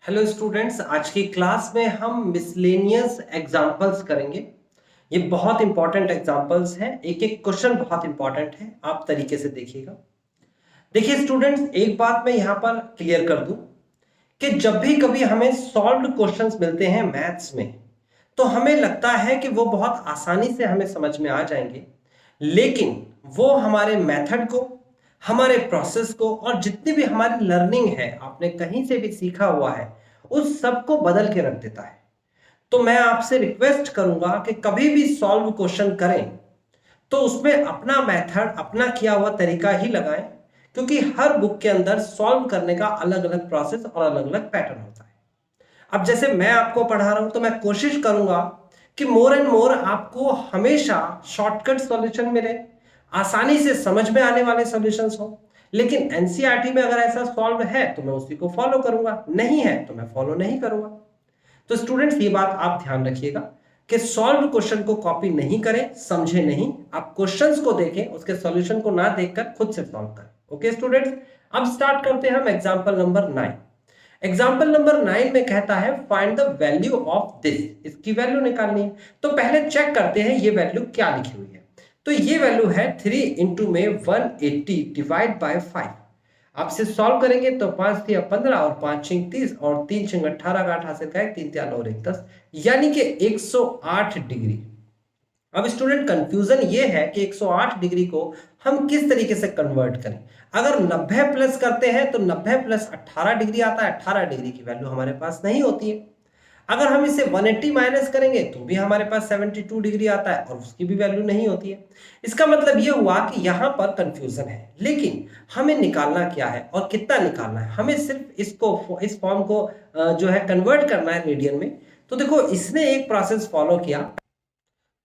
Hello students, आज की class में हम मिसलेनियस एग्जांपल्स करेंगे। ये बहुत इंपॉर्टेंट एग्जांपल्स हैं। एक एक क्वेश्चन बहुत इंपॉर्टेंट है, आप तरीके से देखिएगा। देखिए स्टूडेंट्स, एक बात मैं यहां पर क्लियर कर दूं कि जब भी कभी हमें सॉल्व्ड क्वेश्चंस मिलते हैं मैथ्स में, तो हमें लगता है कि वो बहुत आसानी से हमें समझ में आ जाएंगे, लेकिन वो हमारे मेथड को, हमारे प्रोसेस को और जितनी भी हमारी लर्निंग है, आपने कहीं से भी सीखा हुआ है, उस सब को बदल के रख देता है। तो मैं आपसे रिक्वेस्ट करूंगा कि कभी भी सॉल्व क्वेश्चन करें तो उसमें अपना मेथड, अपना किया हुआ तरीका ही लगाएं, क्योंकि हर बुक के अंदर सॉल्व करने का अलग अलग प्रोसेस और अलग अलग पैटर्न होता है। अब जैसे मैं आपको पढ़ा रहा हूं तो मैं कोशिश करूंगा कि मोर एंड मोर आपको हमेशा शॉर्टकट सॉल्यूशन मिले, आसानी से समझ में आने वाले सॉल्यूशंस हो। लेकिन एनसीईआरटी में अगर ऐसा सॉल्व है तो मैं उसी को फॉलो करूंगा, नहीं है तो मैं फॉलो नहीं करूंगा। तो स्टूडेंट्स, ये बात आप ध्यान रखिएगा कि सॉल्व क्वेश्चन को कॉपी नहीं करें, समझे नहीं, आप क्वेश्चंस को देखें, उसके सॉल्यूशन को ना देखकर खुद से सॉल्व करें। ओके स्टूडेंट्स, अब स्टार्ट करते हैं हम एग्जांपल नंबर 9। एग्जाम्पल नंबर 9 में कहता है find the value of this, इसकी वैल्यू निकालनी है। तो पहले चेक करते हैं ये वैल्यू क्या लिखी हुई है। तो ये वैल्यू है 3 इंटू में 180 डिवाइड बाय 5। आपसे सॉल्व करेंगे तो 5 3 15 और 5 6 30 और 3 6 18 का 8 हासिल का 3 3 9 1 10, यानी कि 108 डिग्री। अब स्टूडेंट, कंफ्यूजन ये है कि 108 डिग्री को हम किस तरीके से कन्वर्ट करें। अगर 90 प्लस करते हैं तो 90 प्लस 18 डिग्री आता है। 18 डिग्री की वैल्यू हमारे पास नहीं होती है। अगर हम इसे 180 माइनस करेंगे तो भी हमारे पास 72 डिग्री आता है और उसकी भी वैल्यू नहीं होती है। इसका मतलब ये हुआ कि यहां पर कंफ्यूजन है, लेकिन हमें निकालना क्या है और कितना निकालना है। हमें सिर्फ इसको, इस फॉर्म को जो है कन्वर्ट करना है मीडियन में। तो देखो, इसने एक प्रोसेस फॉलो किया।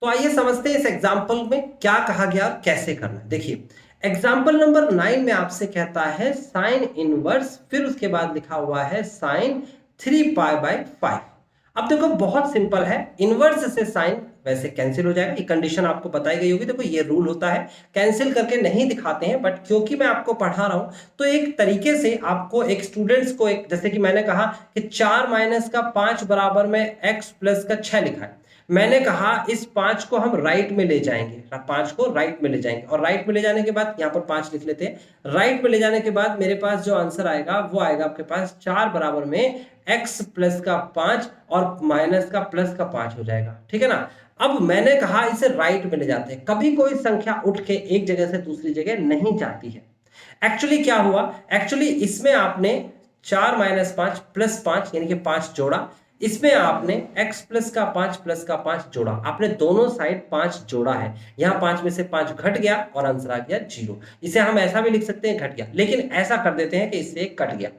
तो आइए समझते हैं इस एग्जाम्पल में क्या कहा गया और कैसे करना है। देखिए, एग्जाम्पल नंबर 9 में आपसे कहता है साइन इनवर्स, फिर उसके बाद लिखा हुआ है साइन 3π/5। अब देखो, बहुत सिंपल है। इनवर्स से साइन वैसे कैंसिल हो जाएगा, ये कंडीशन आपको बताई गई होगी। देखो, ये रूल होता है, कैंसिल करके नहीं दिखाते हैं, बट क्योंकि मैं आपको पढ़ा रहा हूं तो एक तरीके से आपको, एक स्टूडेंट्स को, एक जैसे कि मैंने कहा कि 4 माइनस का 5 बराबर में x प्लस का 6 लिखा है। मैंने कहा इस 5 को हम राइट में ले जाएंगे, 5 को राइट में ले जाएंगे, और राइट में ले जाने के बाद यहाँ पर 5 लिख लेते हैं। राइट में ले जाने के बाद मेरे पास जो आंसर आएगा वो आएगा आपके पास 4 बराबर में x प्लस का 5 और माइनस का प्लस का 5 हो जाएगा। ठीक है ना। अब मैंने कहा इसे राइट में ले जाते हैं। कभी कोई संख्या उठ के एक जगह से दूसरी जगह नहीं जाती है। एक्चुअली क्या हुआ, एक्चुअली इसमें आपने 4 माइनस 5 प्लस 5 यानी कि 5 जोड़ा, इसमें आपने x प्लस का 5 प्लस का 5 जोड़ा, आपने दोनों साइड 5 जोड़ा है। यहां 5 में से 5 घट गया और आंसर आ गया 0। इसे हम ऐसा भी लिख सकते हैं घट गया, लेकिन ऐसा कर देते हैं कि इससे कट गया।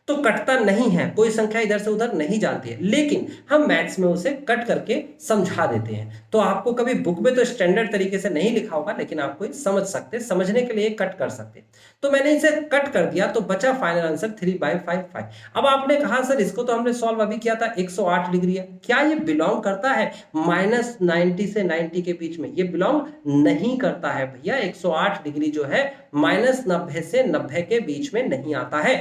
तो कटता नहीं है, कोई संख्या इधर से उधर नहीं जाती है, लेकिन हम मैथ्स में उसे कट करके समझा देते हैं। तो आपको कभी बुक में तो स्टैंडर्ड तरीके से नहीं लिखा होगा, लेकिन आपको समझ सकते, समझने के लिए कट कर सकते। तो मैंने इसे कट कर दिया, तो बचा फाइनल आंसर 3/5। अब आपने कहा सर इसको तो हमने सॉल्व अभी किया था, 108 डिग्री है, क्या ये बिलोंग करता है -90 से 90 के बीच में? ये बिलोंग नहीं करता है भैया। 108 डिग्री जो है -90 से 90 के बीच में नहीं आता है।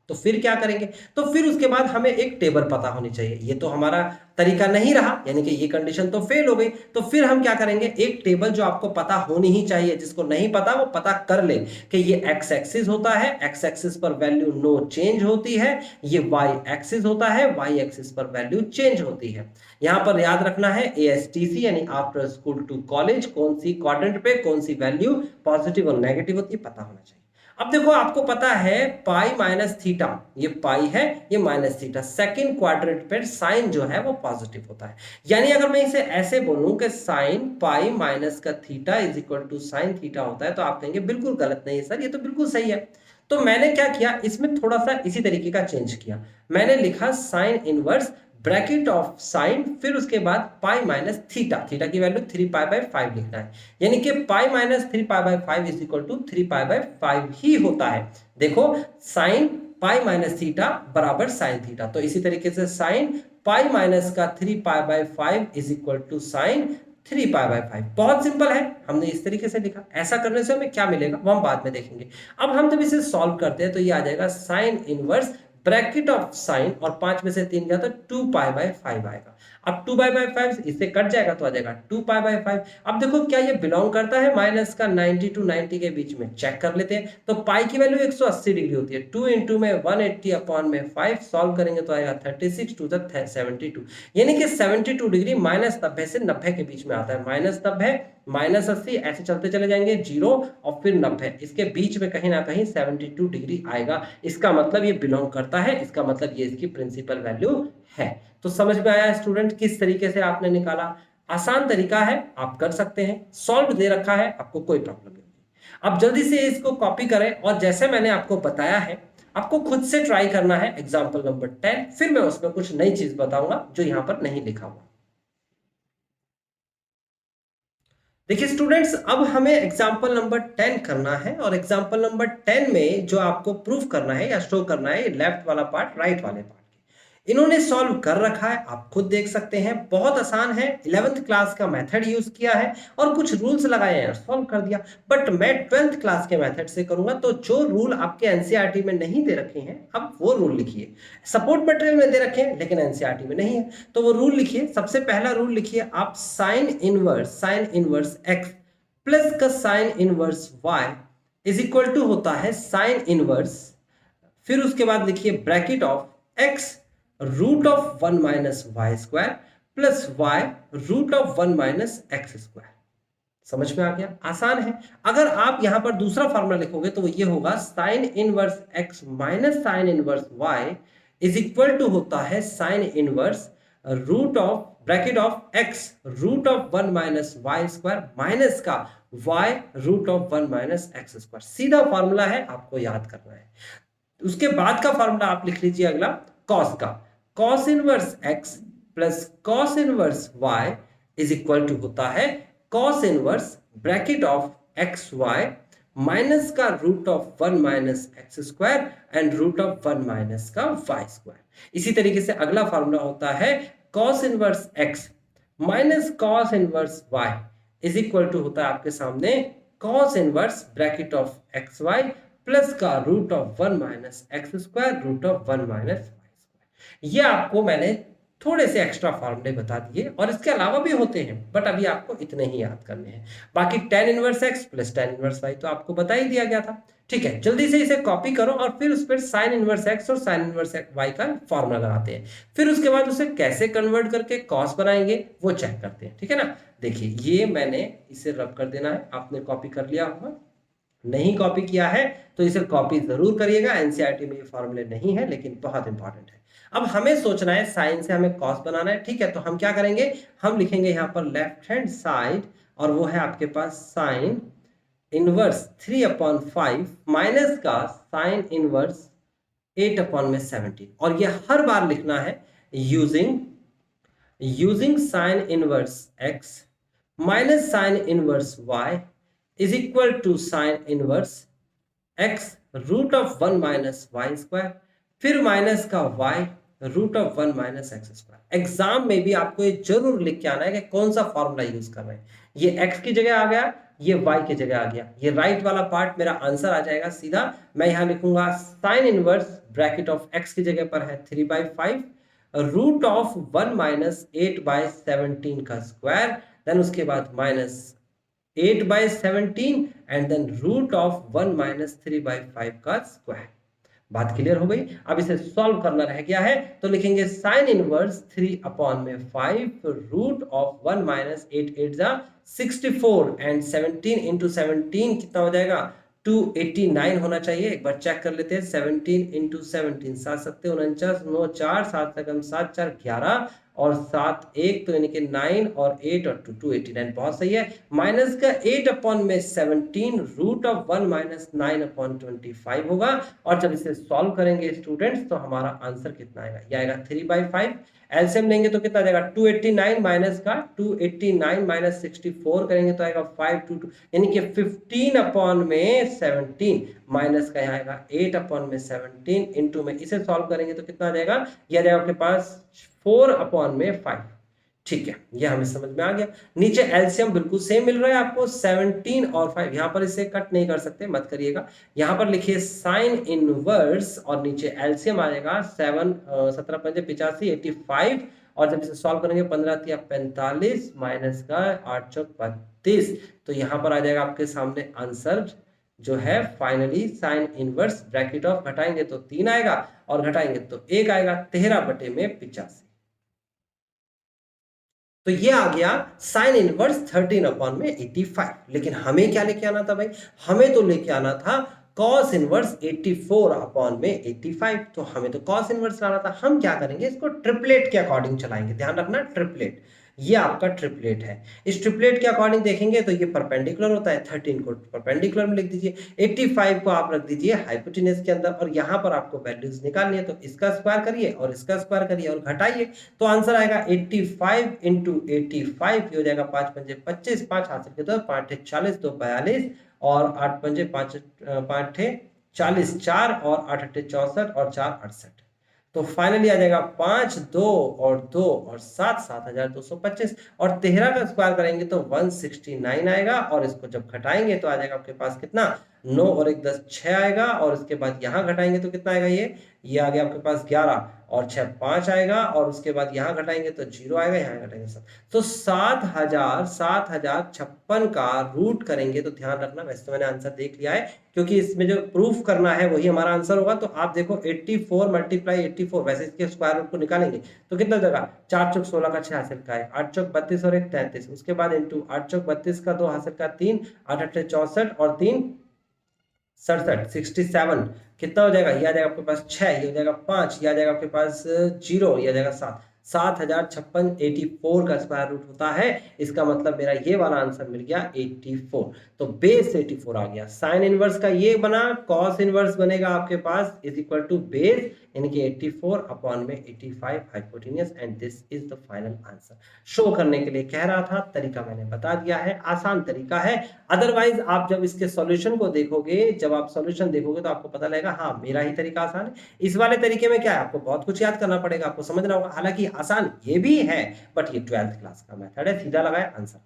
तो फिर क्या करेंगे? तो फिर उसके बाद हमें एक टेबल पता होनी चाहिए। ये तो हमारा तरीका नहीं रहा, यानी कि ये कंडीशन तो फेल हो गई। तो फिर हम क्या करेंगे, एक टेबल जो आपको पता होनी ही चाहिए, जिसको नहीं पता वो पता कर ले कि ये एक्स एक्सिस होता है, एक्स एक्सिस पर वैल्यू नो चेंज होती है। ये वाई एक्सिस होता है, वाई एक्सिस पर वैल्यू चेंज होती है। यहां पर याद रखना है ASTC यानी आफ्टर स्कूल टू कॉलेज, कौन सी क्वाड्रेंट पे कौन सी वैल्यू पॉजिटिव और नेगेटिव होती है, पता होना चाहिए। अब देखो, आपको पता है पाई माइनस थीटा, ये पाई है, ये माइनस थीटा, सेकंड क्वाड्रेंट पर साइन जो है वो पॉजिटिव होता है। यानी अगर मैं इसे ऐसे बोलूं कि साइन पाई माइनस का theta is equal to sine theta होता है, तो आप कहेंगे बिल्कुल गलत नहीं है सर, ये तो बिल्कुल सही है। तो मैंने क्या किया, इसमें थोड़ा सा इसी तरीके का चेंज किया। मैंने लिखा sine inverse bracket of sine, फिर उसके बाद पाई माइनस थीटा, थीटा की वैल्यू 3π/5 लिखना है, यानी कि pi minus 3π/5 is equal to 3π/5 ही होता है। देखो, साइन पाई माइनस थीटा बराबर साइन थीटा, तो इसी तरीके से साइन पाई माइनस का 3π/5 इज इक्वल टू साइन 3π/5। बहुत सिंपल है, हमने इस तरीके से लिखा। ऐसा करने से हमें क्या मिलेगा वो हम बाद में देखेंगे। अब हम जब इसे सॉल्व करते हैं तो ये आ जाएगा sign inverse bracket of sign और 5 में से 3 गया तो 2π/5 आएगा। अब 2π/5 इससे कट जाएगा तो आ जाएगा 2π/5। अब देखो क्या ये बिलोंग करता है माइनस का 90 टू 90 के बीच में, चेक कर लेते हैं। तो पाई की वैल्यू 180 डिग्री होती है, 2 इंटू में 180/5 सॉल्व करेंगे तो आएगा 36 टू द 72, यानी कि 72 डिग्री -90 से 90 के बीच में आता है। -90 -80 ऐसे चलते चले जाएंगे, 0 और फिर 90, इसके बीच में कहीं ना कहीं 72 डिग्री आएगा। इसका मतलब ये बिलोंग करता है, इसका मतलब ये इसकी प्रिंसिपल वैल्यू है। तो समझ में आया स्टूडेंट किस तरीके से आपने निकाला? आसान तरीका है, आप कर सकते हैं, सॉल्व दे रखा है, आपको कोई प्रॉब्लम नहीं। अब जल्दी से इसको कॉपी करें और जैसे मैंने आपको बताया है आपको खुद से ट्राई करना है एग्जाम्पल नंबर 10, फिर मैं उसमें कुछ नई चीज बताऊंगा जो यहां पर नहीं लिखा हुआ। देखिए स्टूडेंट्स, अब हमें एग्जाम्पल नंबर 10 करना है और एग्जाम्पल नंबर 10 में जो आपको प्रूफ करना है या शो करना है, लेफ्ट वाला पार्ट राइट वाले पार्ट इन्होंने सॉल्व कर रखा है, आप खुद देख सकते हैं, बहुत आसान है। 11th क्लास का मेथड यूज किया है और कुछ रूल्स लगाए हैं और सॉल्व कर दिया। बट मैं 12th क्लास के मेथड से करूंगा, तो जो रूल आपके एनसीईआरटी में नहीं दे रखे हैं अब वो रूल लिखिए। सपोर्ट मटेरियल में दे रखे हैं लेकिन एनसीईआरटी में नहीं है, तो वो रूल लिखिए। सबसे पहला रूल लिखिए आप, साइन इनवर्स एक्स प्लस का sine inverse y is equal to होता है साइन इनवर्स, फिर उसके बाद लिखिए bracket of x root of 1 minus y square plus y root of 1 minus x square. समझ में आ गया? आसान है। अगर आप यहां पर दूसरा फॉर्मूला लिखोगे तो वो ये होगा sine inverse x minus sine inverse y is equal to होता है sine inverse root of bracket of x root of 1 minus y square minus का y root of 1 minus x square. सीधा फॉर्मूला है, आपको याद करना है। उसके बाद का फॉर्मूला आप लिख लीजिए अगला, कॉस का, cos inverse x plus cos inverse y is equal to होता है cos inverse bracket of x y minus का root of 1 minus x square and root of 1 minus का वाई स्क्वायर। इसी तरीके से अगला फॉर्मूला होता है cos inverse x minus cos inverse y is equal to होता है आपके सामने cos inverse bracket of x y plus का root of 1 minus x square root of 1 minus y square. ये आपको मैंने थोड़े से एक्स्ट्रा फॉर्मूले बता दिए और इसके अलावा भी होते हैं, बट अभी आपको इतने ही याद करने हैं। बाकी tan inverse x plus tan inverse y तो आपको बता ही दिया गया था। ठीक है, जल्दी से इसे कॉपी करो और फिर उस पर साइन इनवर्स एक्स और साइन इनवर्स वाई का फॉर्मूला लगाते हैं। फिर उसके बाद उसे कैसे कन्वर्ट करके कॉस बनाएंगे वो चेक करते हैं। ठीक है ना? देखिए ये मैंने इसे रब कर देना है, आपने कॉपी कर लिया होगा, नहीं कॉपी किया है तो इसे कॉपी जरूर करिएगा। एनसीईआरटी में ये फॉर्मूले नहीं है लेकिन बहुत इंपॉर्टेंट है। अब हमें सोचना है साइन से हमें कॉस बनाना है। ठीक है, तो हम क्या करेंगे, हम लिखेंगे यहाँ पर लेफ्ट हैंड साइड और वो है आपके पास साइन इनवर्स 3/5 माइनस का साइन इनवर्स 8/17 और ये हर बार लिखना है using sine inverse x minus sine inverse y is equal to sine inverse x root of 1 minus y square फिर माइनस का y root of 1 minus x square. Exam में भी आपको ये जरूर लिख के आना है कि कौन सा फॉर्मूला यूज कर रहे हैं। ये x की जगह आ गया, ये y की जगह आ गया, ये राइट वाला पार्ट मेरा आंसर आ जाएगा सीधा। मैं यहां लिखूंगा sign inverse bracket of x की जगह पर है 3/5 रूट ऑफ 1 माइनस 8/17 का स्क्वायर, देन उसके बाद minus 8/17 and then root of 1 minus 3/5 का स्क्वायर। बात क्लियर हो गई? अब इसे सॉल्व करना रह गया है, तो लिखेंगे sine inverse 3/5 root of 1 minus 8 8 64 and 17 into 17 कितना हो जाएगा, 289 होना चाहिए। एक बार चेक कर लेते हैं, 17 इंटू 17 7 7 49 9 4 7 7 4 11 और 7 1 तो यानी कि 9 और 8 और 2 289 बहुत सही है। माइनस का 8/17 रूट ऑफ 1 माइनस 9/25 होगा और जब इसे सॉल्व करेंगे स्टूडेंट्स तो हमारा आंसर कितना आएगा, ये आएगा 3/5। एलसीएम लेंगे तो कितना जाएगा, 289 माइनस का 289 माइनस 64 करेंगे तो आएगा 522 यानी कि 15/17 माइनस का यहाँ आएगा 8/17 इंटू में इसे सॉल्व करेंगे तो कितना आ जाएगा, यह आ जाएगा आपके पास 4/5 ठीक है, ये हमें समझ में आ गया। नीचे एलसीएम बिल्कुल सेम मिल रहा है आपको 17 और 5, यहाँ पर इसे कट नहीं कर सकते, मत करिएगा। यहाँ पर लिखिए साइन इनवर्स और नीचे एलसीएम आ जाएगा 7 17 पंजे 85 85, और जब इसे सॉल्व करेंगे 15 या 45 माइनस का 8 चौक 32, तो यहाँ पर आ जाएगा आपके सामने आंसर जो है finally sign inverse bracket of घटाएंगे तो 3 आएगा और घटाएंगे तो 1 आएगा, 13/85। तो ये आ गया साइन इनवर्स 13/85। लेकिन हमें क्या लेके आना था भाई, हमें तो लेके आना था कॉस इनवर्स 84/85। तो हमें तो कॉस इनवर्स लाना था। हम क्या करेंगे, इसको ट्रिपलेट के अकॉर्डिंग चलाएंगे। ध्यान रखना ट्रिपलेट, ये आपका ट्रिपलेट है। इस ट्रिपलेट के अकॉर्डिंग देखेंगे तो ये परपेंडिकुलर होता है, 13 को परपेंडिकुलर में लिख दीजिए, 85 को आप रख दीजिए हाइपोटेनस के अंदर, और यहाँ पर आपको वैल्यूज निकालनी है तो इसका स्क्वायर करिए और इसका स्क्वायर करिए और घटाइए, तो आंसर आएगा 85 इंटू 85, ये हो जाएगा 5 पंजे 25, 5 हाथ से 2 5 ठे 40 2 42 और 8 पंजे 5 ठे 40 4 और 8 अट्ठे 64 और 4 68। तो फाइनली आ जाएगा 5 2 और 2 और 7 7225, और 13 का स्क्वायर करेंगे तो 169 आएगा, और इसको जब घटाएंगे तो आ जाएगा आपके पास कितना, 9 और 1 10 6 आएगा, और इसके बाद यहाँ घटाएंगे तो कितना आएगा, ये आ गया आपके पास 11 और 6 5 आएगा, और उसके बाद यहाँ घटाएंगे तो 0 आएगा, यहाँ घटाएंगे 7, तो 7056 का रूट करेंगे। तो ध्यान रखना, वैसे तो मैंने आंसर देख लिया है, क्योंकि इसमें जो प्रूफ करना है वही हमारा आंसर होगा। तो आप देखो 84 मल्टीप्लाई 84, वैसे इसके स्क्वायर रूट को निकालेंगे तो कितना देगा, 4 चौक 16 का 6 हासिल का है, 8 चौक 32 और 1 33, उसके बाद इंटू 8 चौक 32 का 2 हासिल का 3, 8 अट्ठे 64 और 3 67 67, कितना हो जाएगा, ये आ जाएगा आपके पास 6, ये हो जाएगा 5, ये आ जाएगा आपके पास 0, ये आ जाएगा 7, 7056 का स्क्वायर रूट होता है। इसका मतलब मेरा ये वाला आंसर मिल गया 84, तो बेस 84 आ गया। साइन इनवर्स का ये बना, कॉस इनवर्स बनेगा आपके पास इज इक्वल टू बेस यानी कि 84/85 hypotenuse, and this is the final answer. Show करने के लिए कह रहा था, तरीका मैंने बता दिया है, आसान तरीका है। अदरवाइज आप जब इसके सॉल्यूशन को देखोगे, जब आप सॉल्यूशन देखोगे तो आपको पता लगेगा हाँ मेरा ही तरीका आसान है। इस वाले तरीके में क्या है, आपको बहुत कुछ याद करना पड़ेगा, आपको समझना होगा। हालांकि आसान ये भी है, बट ये 12th क्लास का मेथड है, सीधा लगाया आंसर।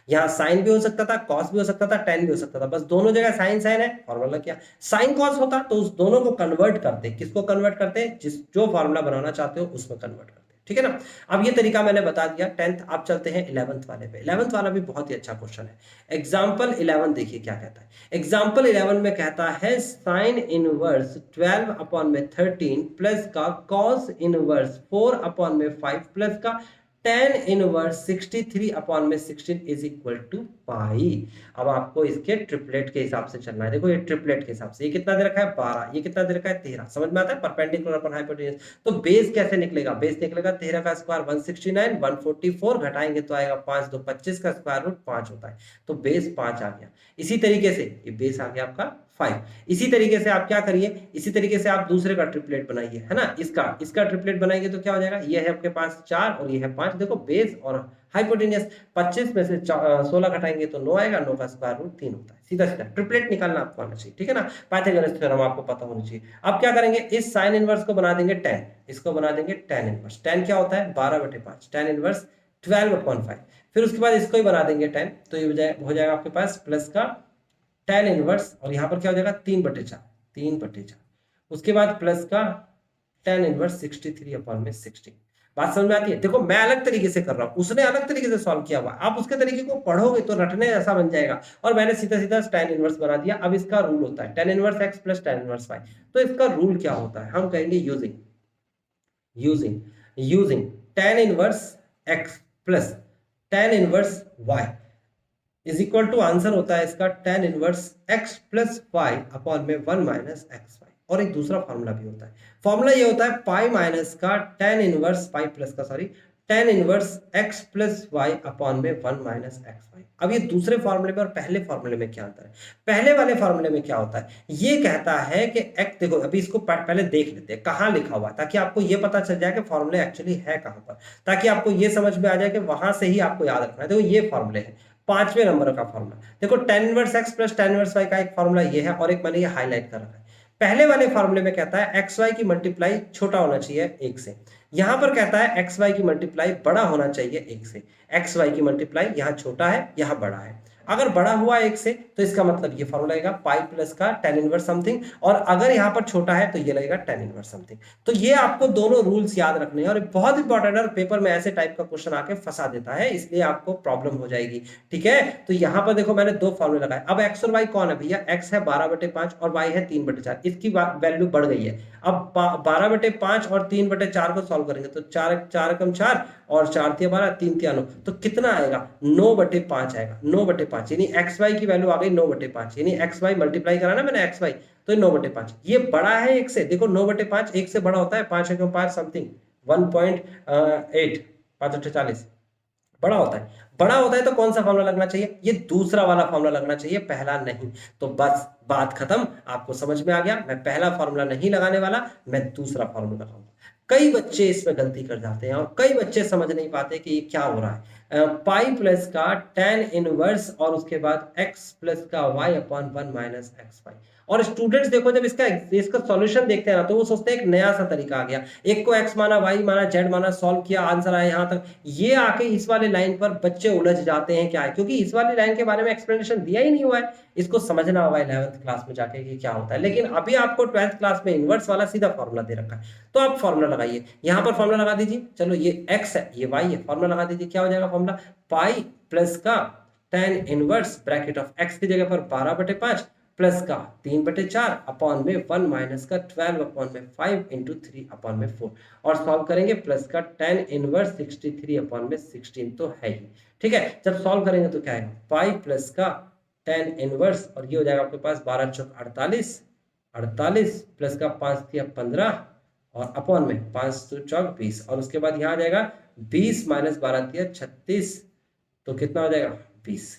यहाँ साइन भी हो सकता था, कॉस भी हो सकता था, टेन भी हो सकता था, बस दोनों जगह साइन साइन है, फॉर्मूला क्या, साइन कॉस होता तो उस दोनों को कन्वर्ट करते, किसको कन्वर्ट करते, जिस जो फॉर्मूला बनाना चाहते हो उसमें कन्वर्ट करते, ठीक है ना। अब ये तरीका मैंने बता दिया 10th। आप चलते हैं 11th वाले पे। 11th वाला भी बहुत ही अच्छा क्वेश्चन है। एग्जाम्पल 11 देखिए क्या कहता है। एग्जाम्पल 11 में कहता है साइन इनवर्स 12/13 प्लस का कॉस इनवर्स 4/5 प्लस का tan inverse 63/16 is equal to pi. अब आपको इसके ट्रिपलेट के हिसाब से चलना है। देखो ये ट्रिपलेट के हिसाब से, ये कितना दे रखा है 12, ये कितना दे रखा है 13, समझ में आता है, परपेंडिकुलर अपन हाइपोटेन्यूस। तो बेस कैसे निकलेगा, बेस निकलेगा 13 का स्क्वायर 169, 144 घटाएंगे तो आएगा 5 2 25 का स्क्वायर रूट 5 होता है, तो बेस 5 आ गया। इसी तरीके से ये बेस आ गया आपका 5। इसी तरीके से आप क्या करिए, इसी तरीके से आप दूसरे का ट्रिपलेट बनाइए, है ना। इसका ट्रिपलेट बनाएंगे तो क्या हो जाएगा, ये है आपके पास 4 और ये है 5। देखो बेस और हाइपोटेन्यूस, 25 में से 16 घटाएंगे तो 9 आएगा, 9 का स्क्वायर रूट 3 होता है। सीधा सीधा ट्रिपलेट निकालना आपको आना चाहिए, ठीक है ना। पाइथागोरस थ्योरम आपको पता होना चाहिए। अब क्या करेंगे, इस साइन इनवर्स को बना देंगे tan, इसको बना देंगे tan इनवर्स। tan क्या होता है 12/5, tan इनवर्स 12/5। फिर उसके बाद इसको ही बना देंगे tan, तो ये हो जाएगा आपके पास प्लस का tan इनवर्स, और यहाँ पर क्या हो जाएगा 3/4, 3/4। उसके बाद प्लस का tan इनवर्स 63/16। बात समझ में आती है। देखो मैं अलग तरीके से कर रहा हूँ, उसने अलग तरीके से सॉल्व किया हुआ, आप उसके तरीके को पढ़ोगे तो रटने जैसा बन जाएगा, और मैंने सीधा सीधा tan इनवर्स बना दिया। अब इसका रूल होता है tan inverse x plus tan inverse y। तो इसका रूल क्या होता है, हम कहेंगे using tan inverse x plus tan inverse y is equal to, answer होता है इसका tan inverse x plus y upon में 1 माइनस एक्स वाई। और एक दूसरा फॉर्मूला भी होता है, फॉर्मूला ये होता है पाई माइनस का tan इनवर्स पाई प्लस का tan inverse x plus y upon में 1 माइनस एक्स वाई। अब ये दूसरे फॉर्मूले में और पहले फॉर्मूले में क्या अंतर है, पहले वाले फॉर्मूले में क्या होता है, ये कहता है कि x, देखो अभी इसको पहले देख लेते हैं कहाँ लिखा हुआ है, ताकि आपको ये पता चल जाए कि फॉर्मूले एक्चुअली है कहाँ पर, ताकि आपको ये समझ में आ जाए कि वहां से ही आपको याद रखना है। देखो ये फॉर्मूले है, 5वें नंबर का फॉर्मूला। देखो tan inverse x plus tan inverse y का एक फॉर्मूला ये है, और एक मैंने ये हाईलाइट कर रखा है। पहले वाले फॉर्मूले में कहता है एक्स वाई की मल्टीप्लाई छोटा होना चाहिए 1 से, यहां पर कहता है एक्स वाई की मल्टीप्लाई बड़ा होना चाहिए 1 से, एक्स वाई की मल्टीप्लाई यहां छोटा है यहां बड़ा है। अगर बड़ा हुआ 1 से तो इसका मतलब ये फॉर्मूला लगेगा पाई प्लस का tan इनवर्स समथिंग, और अगर यहां पर छोटा है तो ये लगेगा tan इनवर्स समथिंग। तो ये आपको दोनों रूल्स याद रखने हैं, और बहुत इंपॉर्टेंट है, और पेपर में ऐसे टाइप का क्वेश्चन आके फंसा देता है, इसलिए आपको प्रॉब्लम हो जाएगी। ठीक है, तो यहां पर देखो मैंने दो फॉर्मूले लगाए। अब एक्स और वाई कौन है भैया, एक्स है 12/5 और वाई है 3/4, इसकी वैल्यू बढ़ गई है। अब 12/5 और 3/4 को सॉल्व करेंगे तो 4 और 4 3 9, तो कितना आएगा 9/5 आएगा, 9/5, यानी एक्स वाई की वैल्यू आ गई 9/5, यानी एक्स वाई मल्टीप्लाई करा ना मैंने एक्स वाई, तो 9/5। ये बड़ा है 1 से, देखो 9/5 1 से बड़ा होता है, 5 1 5 समथिंग 1.8, 5/40 बड़ा होता है। बड़ा होता है तो कौन सा फॉर्मूला लगना चाहिए, ये दूसरा वाला फॉर्मूला लगना चाहिए, पहला नहीं। तो बस बात खत्म, आपको समझ में आ गया, मैं पहला फॉर्मूला नहीं लगाने वाला, मैं दूसरा फॉर्मूला लगाऊंगा। कई बच्चे इसमें गलती कर जाते हैं और कई बच्चे समझ नहीं पाते कि ये क्या हो रहा है। पाई प्लस का tan इनवर्स और उसके बाद x प्लस का y upon 1 minus x y. और स्टूडेंट्स देखो जब इसका सॉल्यूशन देखते हैं ना तो वो सोचते हैं एक नया सा तरीका आ गया, एक को x माना y माना z माना, सॉल्व किया आंसर आया यहाँ तक। ये आके इस वाले लाइन पर बच्चे उलझ जाते हैं, क्या है, क्योंकि इस वाली लाइन के बारे में एक्सप्लेनेशन दिया ही नहीं हुआ है। इसको समझना होगा 11th क्लास में जाके कि क्या होता है, लेकिन अभी आपको 12th क्लास में इनवर्स वाला सीधा फॉर्मूला दे रखा है, तो आप फॉर्मूला लगाइए। यहाँ पर फॉर्मूला लगा दीजिए, चलो ये x है ये y है, फॉर्मूला लगा दीजिए, क्या हो जाएगा फॉर्मूला, पाई प्लस का tan inverse bracket of x की जगह पर 12/5 प्लस का 3/4 अपॉन में 1 माइनस का 12 अपॉन में 5 इंटू 3 अपॉन में 4, और सॉल्व करेंगे प्लस का tan इनवर्स 63 अपॉन में 16 तो है ही। ठीक है, जब सॉल्व करेंगे तो क्या आएगा, पाई प्लस का tan इनवर्स, और ये हो जाएगा आपके पास 12 चौक 48 प्लस का 5 3 15 और अपॉन में 5 चौक 20, और उसके बाद यहाँ आ जाएगा 20 माइनस 12 3 36, तो कितना हो जाएगा 20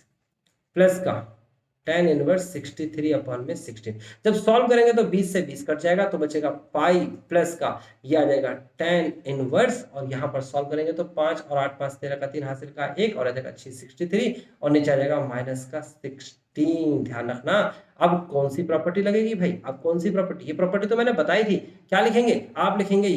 प्लस का tan इनवर्स 63 अपॉन में 16। जब सॉल्व करेंगे तो 20 से 20 कट जाएगा तो बचेगा पाई प्लस का ये आ जाएगा tan इनवर्स, और यहाँ पर सॉल्व करेंगे तो 5 और 8 5 13 का 3 हासिल का 1 और आ जाएगा 63, और नीचे आ जाएगा माइनस का 16। ध्यान रखना, अब कौन सी प्रॉपर्टी लगेगी भाई, अब कौन सी प्रॉपर्टी, ये प्रॉपर्टी तो मैंने बताई थी। क्या लिखेंगे, आप लिखेंगे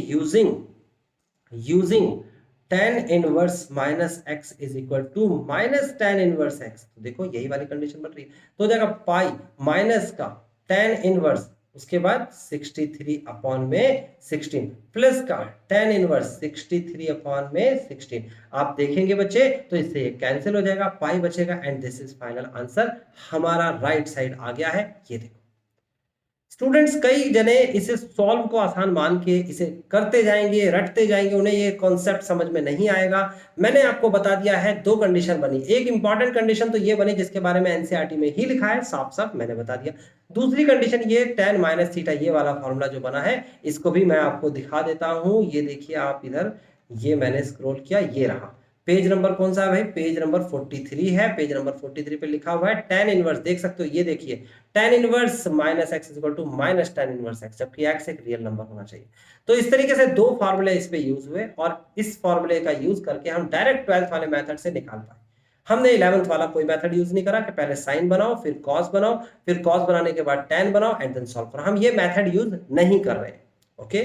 using tan inverse minus x is equal to minus tan inverse x. तो देखो यही वाली कंडीशन बन रही है, तो हो जाएगा पाई माइनस का tan इनवर्स उसके बाद 63 अपॉन में 16 प्लस का tan इनवर्स 63 अपॉन में 16। आप देखेंगे बच्चे तो इससे ये कैंसिल हो जाएगा, पाई बचेगा, and this is final answer, हमारा राइट साइड आ गया है। ये देखो स्टूडेंट्स, कई जने इसे सॉल्व को आसान मान के इसे करते जाएंगे, रटते जाएंगे, उन्हें ये कॉन्सेप्ट समझ में नहीं आएगा। मैंने आपको बता दिया है, दो कंडीशन बनी, एक इंपॉर्टेंट कंडीशन तो ये बनी जिसके बारे में एनसीईआरटी में ही लिखा है, साफ साफ मैंने बता दिया। दूसरी कंडीशन ये tan माइनस थीटा, ये वाला फॉर्मूला जो बना है, इसको भी मैं आपको दिखा देता हूं। ये देखिए आप इधर, ये मैंने स्क्रॉल किया, ये रहा पेज नंबर कौन सा है भाई, पेज नंबर 43 है। पेज नंबर 43 पे लिखा हुआ है tan इनवर्स, देख सकते हो, ये देखिए tan inverse minus x is equal to minus tan inverse x, जबकि x एक रियल नंबर होना चाहिए। तो इस तरीके से दो फार्मूले इस पे यूज हुए, और इस फार्मूले का यूज करके हम डायरेक्ट 12th वाले मेथड से निकाल पाए। हमने 11th वाला कोई मेथड यूज नहीं करा कि पहले साइन बनाओ फिर कॉस बनाओ, फिर कॉस बनाने के बाद tan बनाओ एंड देन सॉल्व करो, हम ये मेथड यूज नहीं कर रहे। ओके,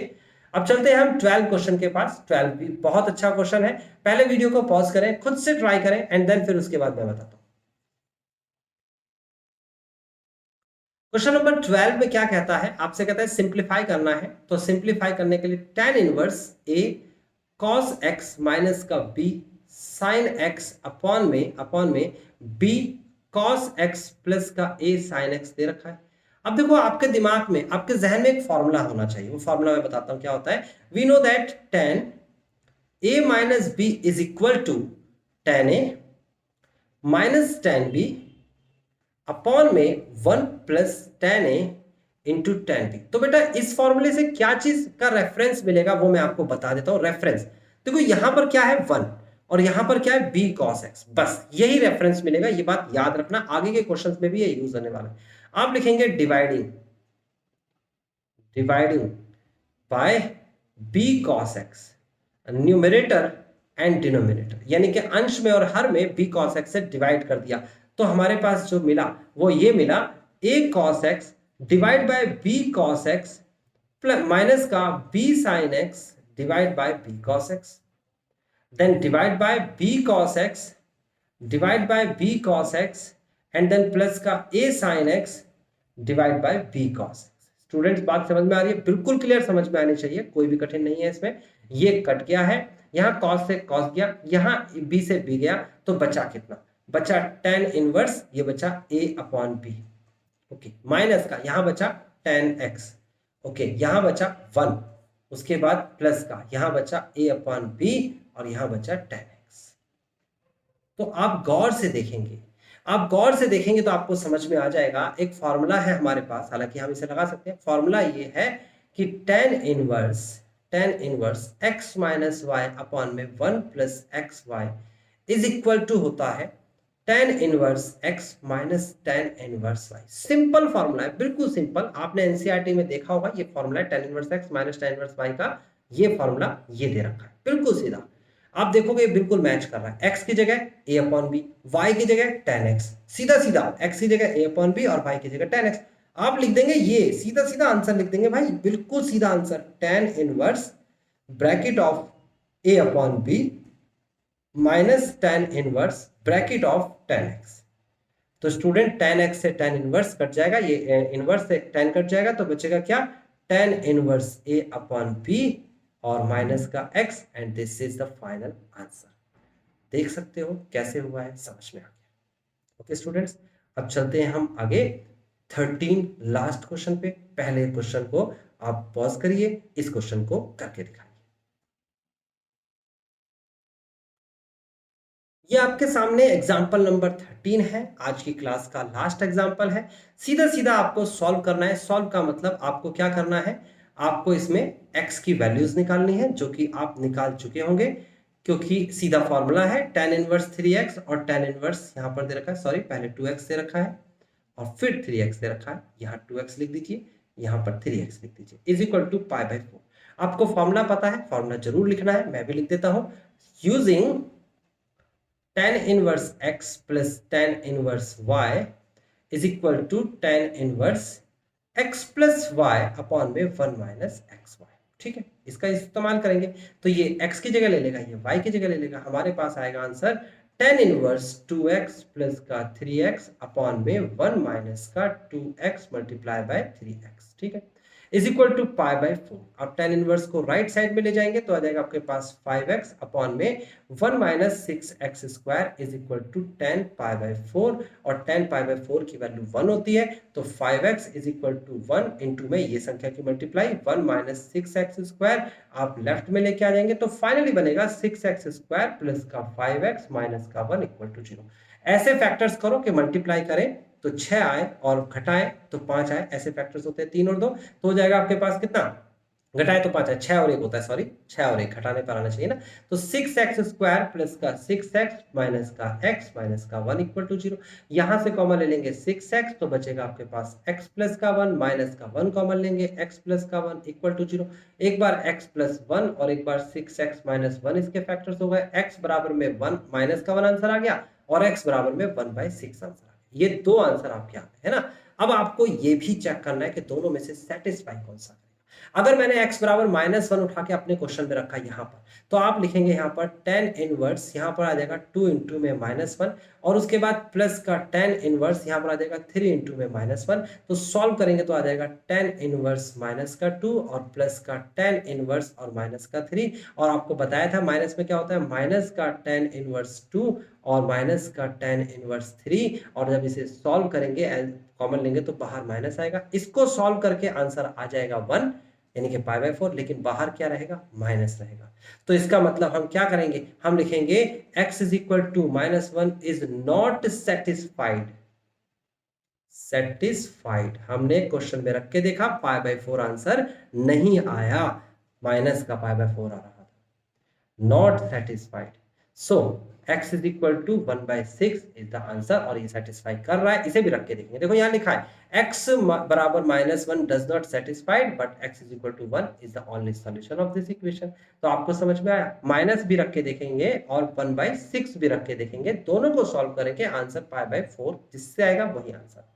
अब चलते हैं हम 12 क्वेश्चन के पास। 12 भी बहुत अच्छा क्वेश्चन है, पहले वीडियो को पॉज करें, खुद से ट्राई करें, एंड देन फिर उसके बाद मैं बताता हूं। क्वेश्चन नंबर 12 में क्या कहता है, आपसे कहता है सिंप्लीफाई करना है, तो सिंप्लीफाई करने के लिए tan inverse a cos x minus का b sin x अपॉन में b cos x प्लस का a sin x दे रखा है। अब देखो आपके दिमाग में, आपके जहन में एक फॉर्मूला होना चाहिए, वो फॉर्मूला मैं बताता हूं क्या होता है। We know that tan a minus b is equal to tan a minus tan b upon में 1 plus tan a into tan b। तो बेटा इस फॉर्मूले से क्या चीज का रेफरेंस मिलेगा वो मैं आपको बता देता हूं। रेफरेंस देखो, यहां पर क्या है 1 और यहां पर क्या है b cos x, बस यही रेफरेंस मिलेगा। ये बात याद रखना, आगे के क्वेश्चंस में भी ये यूज होने वाला है। आप लिखेंगे dividing by b cos x, numerator and denominator, यानी कि अंश में और हर में b cos x से डिवाइड कर दिया, तो हमारे पास जो मिला वो ये मिला a cos x divide by b cos x plus minus का b sin x divide by b cos x, then divide by b cos x, divide by b cos x, and then plus का a sin x divide by b cos x। Students बात समझ में आ रही है? बिल्कुल clear समझ में आनी चाहिए, कोई भी कठिन नहीं है इसमें। ये कट गया है, यहाँ cos से cos गया, यहाँ b से b गया, तो बचा कितना? बचा tan इनवर्स, ये बचा a upon b, okay, minus का यहाँ बचा tan x, ओके, यहाँ बचा 1, उसके बाद प्लस का यहाँ बचा a अपॉन b, और यहाँ बचा tan x। तो आप गौर से देखेंगे, आप गौर से देखेंगे तो आपको समझ में आ जाएगा। एक फॉर्मूला है हमारे पास, हालांकि हम इसे लगा सकते हैं। फॉर्मूला ये है कि tan inverse x minus y upon में 1 plus x y is equal to होता है tan inverse x minus tan inverse y। Simple formula है, बिल्कुल सिंपल। आपने एनसीईआरटी में देखा होगा, ये फॉर्मूला है tan inverse x minus tan inverse y का। ये फॉर्मूला ये दे रखा है, बिल्कुल सीधा। आप देखोगे बिल्कुल मैच कर रहा है। x की जगह a अपॉन बी, y की जगह tan x, सीधा सीधा x की जगह a अपॉन बी और y की जगह tan x। आप लिख देंगे ये सीधा सीधा आंसर लिख देंगे भाई, बिल्कुल सीधा answer, tan inverse bracket of a upon b minus tan inverse bracket of tan x। तो स्टूडेंट tan x से tan इनवर्स कट जाएगा, ये इनवर्स से tan कट जाएगा, तो बचेगा क्या? tan inverse a upon b और माइनस का x, and this is the final answer. देख सकते हो कैसे हुआ है, समझ में आ गया। ओके स्टूडेंट्स, अब चलते हैं हम आगे 13 लास्ट क्वेश्चन पे। पहले क्वेश्चन को आप पॉज करिए, इस क्वेश्चन को करके दिखाइए। ये आपके सामने एग्जाम्पल नंबर 13 है, आज की क्लास का लास्ट एग्जाम्पल है। सीधा सीधा आपको सॉल्व करना है। सॉल्व का मतलब आपको क्या करना है? आपको इसमें x की वैल्यूज निकालनी है, जो कि आप निकाल चुके होंगे, क्योंकि सीधा फॉर्मूला है tan इनवर्स 3x और tan इनवर्स यहाँ पर दे रखा है, सॉरी पहले 2x दे रखा है और फिर 3x दे रखा है। यहाँ 2x लिख दीजिए, यहाँ पर 3x लिख दीजिए, is equal to pi by 4। आपको फॉर्मूला पता है, फॉर्मूला जरूर लिखना है, मैं भी लिख देता हूँ। Using tan inverse x plus tan inverse y is equal to tan inverse x plus y upon में 1 माइनस एक्स वाई। ठीक है, इसका इस्तेमाल करेंगे तो ये x की जगह ले लेगा, ये y की जगह ले लेगा। हमारे पास आएगा answer tan inverse 2x plus का 3x अपॉन में 1 माइनस का 2x मल्टीप्लाई बाय 3x। ठीक है, is equal to pi by 4। आप tan इनवर्स को राइट साइड में ले जाएंगे तो आ जाएगा आपके पास 5x अपॉन में 1 minus 6x square is equal to 10 pi by 4, और 10 पाई बाई 4 की वैल्यू 1 होती है, तो 5x is equal to 1 into में ये संख्या की मल्टीप्लाई 1 माइनस 6x स्क्वायर आप लेफ्ट में लेके आ जाएंगे, तो फाइनली बनेगा 6x स्क्वायर प्लस का 5x माइनस का 1 इक्वल टू 0। ऐसे फैक्टर्स करो कि मल्टीप्लाई करें तो 6 आए और घटाएं तो 5 आए, ऐसे फैक्टर्स होते हैं 3 और 2, तो हो जाएगा आपके पास कितना? घटाए तो 5 है, 6 और 1 होता है, सॉरी 6 और 1 घटाने पर आना चाहिए ना। तो 6x स्क्वायर प्लस का 6x माइनस का x माइनस का 1 इक्वल टू 0। यहां से कॉमन ले लेंगे 6x, तो बचेगा आपके पास x प्लस का 1 माइनस का 1 कॉमन लेंगे, x प्लस का 1 इक्वल टू 0। एक बार x प्लस 1 और एक बार 6x माइनस 1 इसके फैक्टर्स हो गए। x बराबर में 1 माइनस का 1 आंसर आ गया और x बराबर में 1/6 आंसर आ गया। ये दो आंसर आपके आते हैं ना। अब आपको ये भी चेक करना है कि दोनों में से सेटिस्फाई कौन सा करेगा। अगर मैंने x बराबर -1 उठा के अपने क्वेश्चन में रखा यहाँ पर, तो आप लिखेंगे यहाँ पर tan इनवर्स, यहाँ पर आ जाएगा 2 इंटू में -1, और उसके बाद प्लस का tan इनवर्स यहाँ पर आ जाएगा 3 इंटू में -1। तो सॉल्व करेंगे तो आ जाएगा tan इनवर्स माइनस का 2 और प्लस का tan इनवर्स और माइनस का 3। और आपको बताया था माइनस में क्या होता है, माइनस का tan इनवर्स 2 और माइनस का tan इनवर्स 3, और जब इसे सॉल्व करेंगे कॉमन लेंगे तो बाहर माइनस आएगा। इसको सॉल्व करके आंसर आ जाएगा 1, यानी कि पाई बाई 4, लेकिन बाहर क्या रहेगा? माइनस रहेगा। तो इसका मतलब हम क्या करेंगे, हम लिखेंगे x is equal to -1 is not satisfied. Satisfied हमने क्वेश्चन में रख के देखा, पाई बाई 4 आंसर नहीं आया, माइनस का पाई बाई 4 आ रहा था, not satisfied. So x is equal to 1/6 is the answer, और ये सेटिस्फाई कर रहा है। इसे भी रख के देखेंगे, देखो यहाँ लिखा है x बराबर -1 does not satisfied but x is equal to 1 is the only solution of this equation. तो आपको समझ में आया, माइनस भी रख के देखेंगे और 1/6 भी रख के देखेंगे, दोनों को सॉल्व करेंगे, आंसर पाई बाई 4 जिससे आएगा वही आंसर।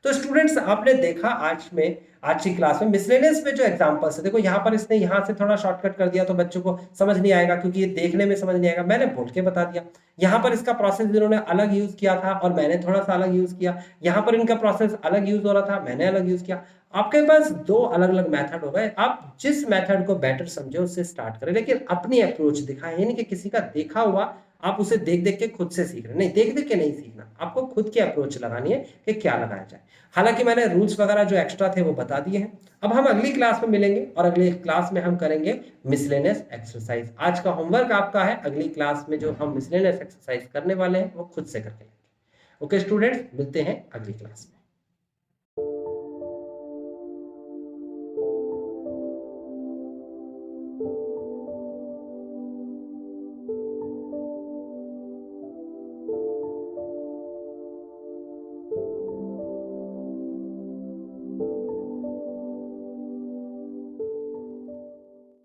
तो स्टूडेंट्स आपने देखा आज की क्लास में मिसलेनियस में जो एग्जांपल्स है, देखो यहाँ पर इसने यहाँ से थोड़ा शॉर्टकट कर दिया तो बच्चों को समझ नहीं आएगा, क्योंकि ये देखने में समझ नहीं आएगा, मैंने बोल के बता दिया। यहाँ पर इसका प्रोसेस इन्होंने अलग यूज किया था और मैंने थोड़ा सा अलग यूज किया। यहाँ पर इनका प्रोसेस अलग यूज हो रहा था, मैंने अलग यूज किया। आपके पास दो अलग अलग मेथड हो गए, आप जिस मेथड को बेटर समझे उससे स्टार्ट करें, लेकिन अपनी अप्रोच दिखाएं। यानी कि किसी का देखा हुआ आप उसे देख देख के खुद से सीख रहे, नहीं देख देख के नहीं सीखना, आपको खुद की अप्रोच लगानी है कि क्या लगाया जाए। हालांकि मैंने रूल्स वगैरह जो एक्स्ट्रा थे वो बता दिए हैं। अब हम अगली क्लास में मिलेंगे और अगली क्लास में हम करेंगे मिसलेनियस एक्सरसाइज। आज का होमवर्क आपका है, अगली क्लास में जो हम मिसलेनियस एक्सरसाइज करने वाले हैं वो खुद से करके लेंगे। ओके स्टूडेंट्स, मिलते हैं अगली क्लास में।